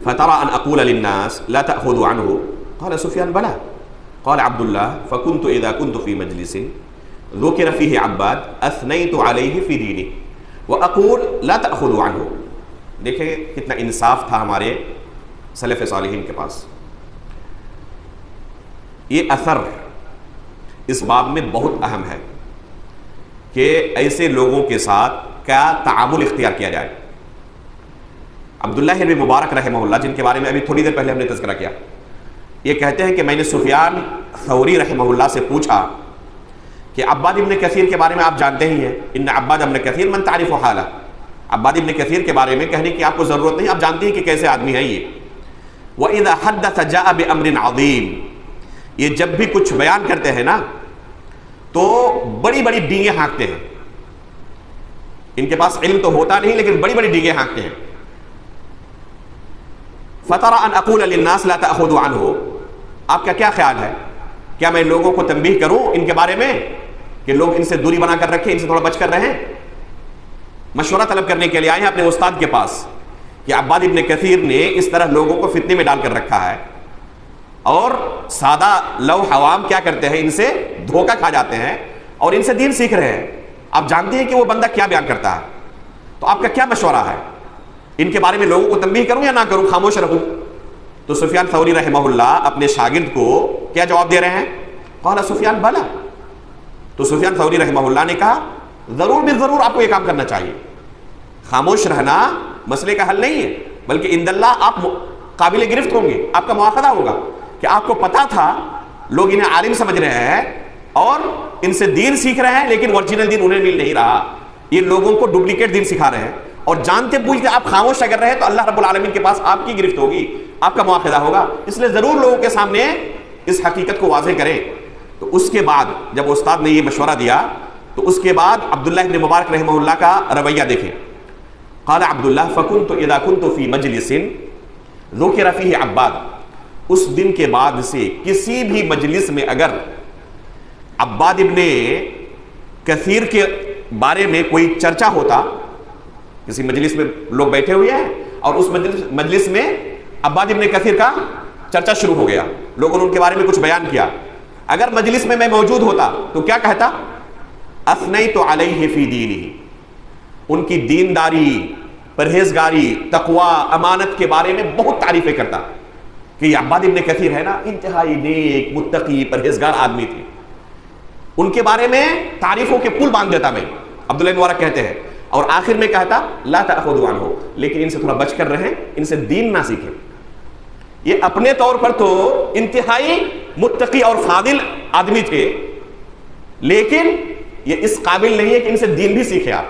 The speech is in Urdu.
فترى ان اقول للناس لا تاخذوا عنه قال سفيان بلى قال عبد الله فكنت اذا كنت في مجلس ذكر فيه عباد اثنيت عليه في دينه واقول لا تاخذوا عنه. دیکھیں کتنا انصاف تھا ہمارے سلف صالحین کے پاس. یہ اثر اس باب میں بہت اہم ہے کہ ایسے لوگوں کے ساتھ کیا تعامل اختیار کیا جائے. عبداللہ بن مبارک رحمہ اللہ، جن کے بارے میں ابھی تھوڑی دیر پہلے ہم نے تذکرہ کیا، یہ کہتے ہیں کہ میں نے سفیان ثوری رحمہ اللہ سے پوچھا کہ عباد ابن کثیر کے بارے میں آپ جانتے ہی ہیں، ان عباد ابن کثیر من تعرف حالہ، عباد ابن کثیر کے بارے میں کہنے کی آپ کو ضرورت نہیں، آپ جانتے ہیں کہ کیسے آدمی ہے یہ. وَإِذَا حَدَّثَ جَاءَ بِأَمْرٍ عَظِيمٍ، یہ جب بھی کچھ بیان کرتے ہیں نا تو بڑی بڑی ڈینگیں ہانکتے ہیں. ان کے پاس علم تو ہوتا نہیں لیکن بڑی بڑی ڈینگیں ہانکتے ہیں. فَتَرَى أَنْ أَقُولَ لِلنَّاسِ لَا تَأْخُذُوا عَنْهُ، آپ کا کیا خیال ہے، کیا میں لوگوں کو تنبیہ کروں ان کے بارے میں کہ لوگ ان سے دوری بنا کر رکھیں، ان سے تھوڑا بچ کر رہیں؟ مشورہ طلب کرنے کے لیے آئے ہیں اپنے استاد کے پاس کہ عباد ابن کثیر نے اس طرح لوگوں کو فتنے میں ڈال کر رکھا ہے اور سادہ لو عوام کیا کرتے ہیں، ان سے دھوکہ کھا جاتے ہیں اور ان سے دین سیکھ رہے ہیں. آپ جانتے ہیں کہ وہ بندہ کیا بیان کرتا ہے، تو آپ کا کیا مشورہ ہے، ان کے بارے میں لوگوں کو تنبیہ کروں یا نہ کروں، خاموش رہوں؟ تو سفیان ثوری رحمہ اللہ اپنے شاگرد کو کیا جواب دے رہے ہیں؟ قال سفیان بلا. تو سفیان ثوری رحمہ اللہ نے کہا ضرور بالضرور آپ کو یہ کام کرنا چاہیے. خاموش رہنا مسئلے کا حل نہیں ہے، بلکہ عند اللہ آپ قابل گرفت ہوں گے، آپ کا مواخذہ ہوگا کہ آپ کو پتا تھا لوگ انہیں عالم سمجھ رہے ہیں اور ان سے دین سیکھ رہے ہیں لیکن اوریجنل دین انہیں مل نہیں رہا، یہ لوگوں کو ڈپلیکیٹ دین سکھا رہے ہیں، اور جانتے بوجھتے آپ خاموش اگر رہے تو اللہ رب العالمین کے پاس آپ کی گرفت ہوگی، آپ کا مواخذہ ہوگا. اس لیے ضرور لوگوں کے سامنے اس حقیقت کو واضح کریں. تو اس کے بعد جب استاد نے یہ مشورہ دیا تو اس کے بعد عبداللہ بن مبارک رحمہ اللہ کا رویہ دیکھیں. قال عبداللہ فکنت اذا کنت فی مجلس ذکر فیہ عباد، اس دن کے بعد سے کسی بھی مجلس میں اگر عباد ابن کثیر کے بارے میں کوئی چرچا ہوتا، کسی مجلس میں لوگ بیٹھے ہوئے ہیں اور اس مجلس میں عباد ابن کثیر کا چرچا شروع ہو گیا، لوگوں نے ان کے بارے میں کچھ بیان کیا، اگر مجلس میں موجود ہوتا تو کیا کہتا؟ اثنیت علیہ فی دینہ، ان کی دینداری، پرہیزگاری، تقوی، امانت کے بارے میں بہت تعریفیں کرتا کہ یہ عباد ابن کثیر ہے نا، انتہائی نیک، متقی، پرہیزگار آدمی تھے. ان کے بارے میں تعریفوں کے پل باندھ دیتا میں. عبداللہ مبارک کہتے ہیں اور آخر میں کہتا لا تأخذوا عنہ، لیکن ان سے تھوڑا بچ کر رہیں، ان سے دین نہ سیکھیں. یہ اپنے طور پر تو انتہائی متقی اور فاضل آدمی تھے، لیکن یہ اس قابل نہیں ہے کہ ان سے دین بھی سیکھے آپ.